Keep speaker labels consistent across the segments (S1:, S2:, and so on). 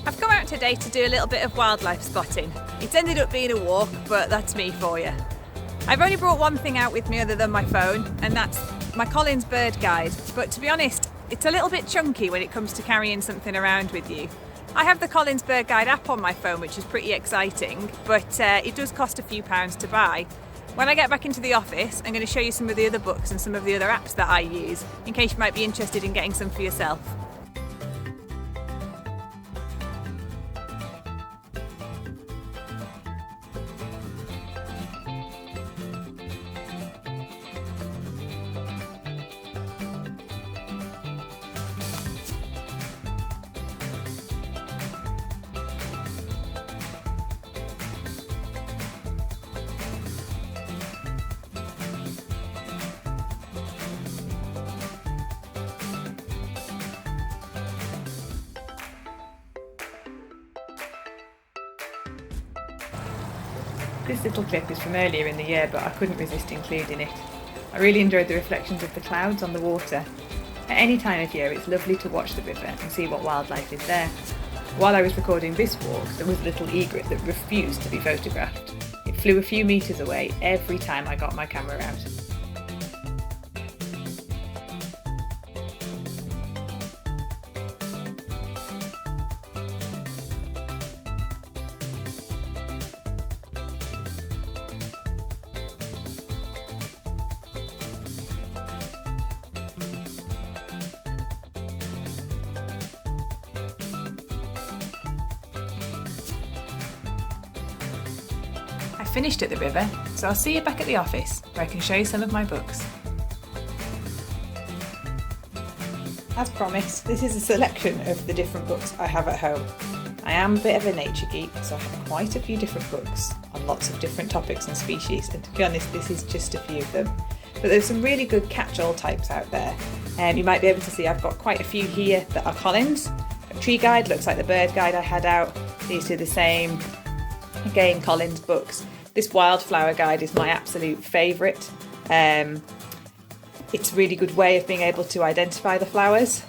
S1: I've come out today to do a little bit of wildlife spotting. It's ended up being a walk, but that's me for you. I've only brought one thing out with me other than my phone, and that's my Collins bird guide. But to be honest, it's a little bit chunky when it comes to carrying something around with you. I have the Collins bird guide app on my phone, which is pretty exciting, but it does cost a few pounds to buy. When I get back into the office, I'm going to show you some of the other books and some of the other apps that I use, in case you might be interested in getting some for yourself. This little clip is from earlier in the year, but I couldn't resist including it. I really enjoyed the reflections of the clouds on the water. At any time of year, it's lovely to watch the river and see what wildlife is there. While I was recording this walk, there was a little egret that refused to be photographed. It flew a few metres away every time I got my camera out. I finished at the river, so I'll see you back at the office where I can show you some of my books. As promised, this is a selection of the different books I have at home. I am a bit of a nature geek, so I have quite a few different books on lots of different topics and species, and to be honest, this is just a few of them. But there's some really good catch-all types out there. You might be able to see I've got quite a few here that are Collins. A tree guide looks like the bird guide I had out. These are the same, again, Collins books. This wildflower guide is my absolute favourite. It's a really good way of being able to identify the flowers.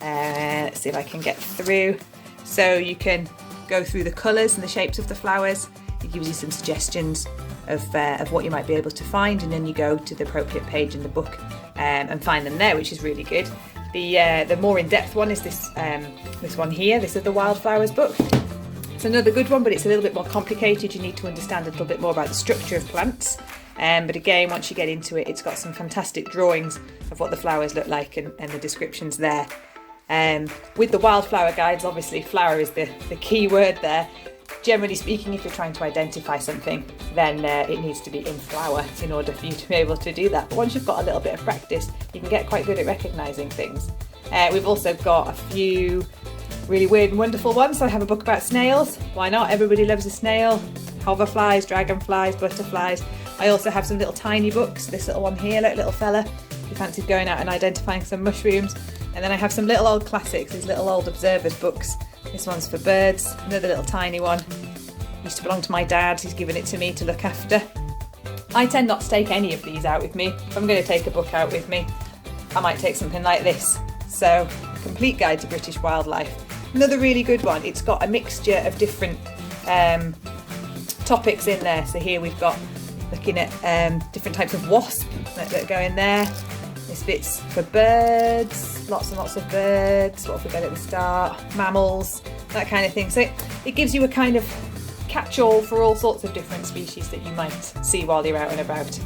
S1: Let's see if I can get through. So you can go through the colours and the shapes of the flowers. It gives you some suggestions of what you might be able to find, and then you go to the appropriate page in the book and find them there, which is really good. The more in-depth one is this one here. This is the Wildflowers book. It's another good one, but it's a little bit more complicated. You need to understand a little bit more about the structure of plants. But again, once you get into it, it's got some fantastic drawings of what the flowers look like and the descriptions there. With the wildflower guides, obviously flower is the key word there. Generally speaking, if you're trying to identify something, then it needs to be in flower in order for you to be able to do that. But once you've got a little bit of practice, you can get quite good at recognising things. We've also got a few really weird and wonderful ones. So I have a book about snails. Why not? Everybody loves a snail. Hoverflies, dragonflies, butterflies. I also have some little tiny books. This little one here, little fella, who fancies going out and identifying some mushrooms. And then I have some little old classics, these little old observers books. This one's for birds, another little tiny one. Used to belong to my dad, he's given it to me to look after. I tend not to take any of these out with me. If I'm going to take a book out with me, I might take something like this. So, A Complete Guide to British Wildlife. Another really good one. It's got a mixture of different topics in there. So here we've got looking at different types of wasp that go in there. This bit's for birds, lots and lots of birds. What have we got at the start? Mammals, that kind of thing. So it gives you a kind of catch-all for all sorts of different species that you might see while you're out and about.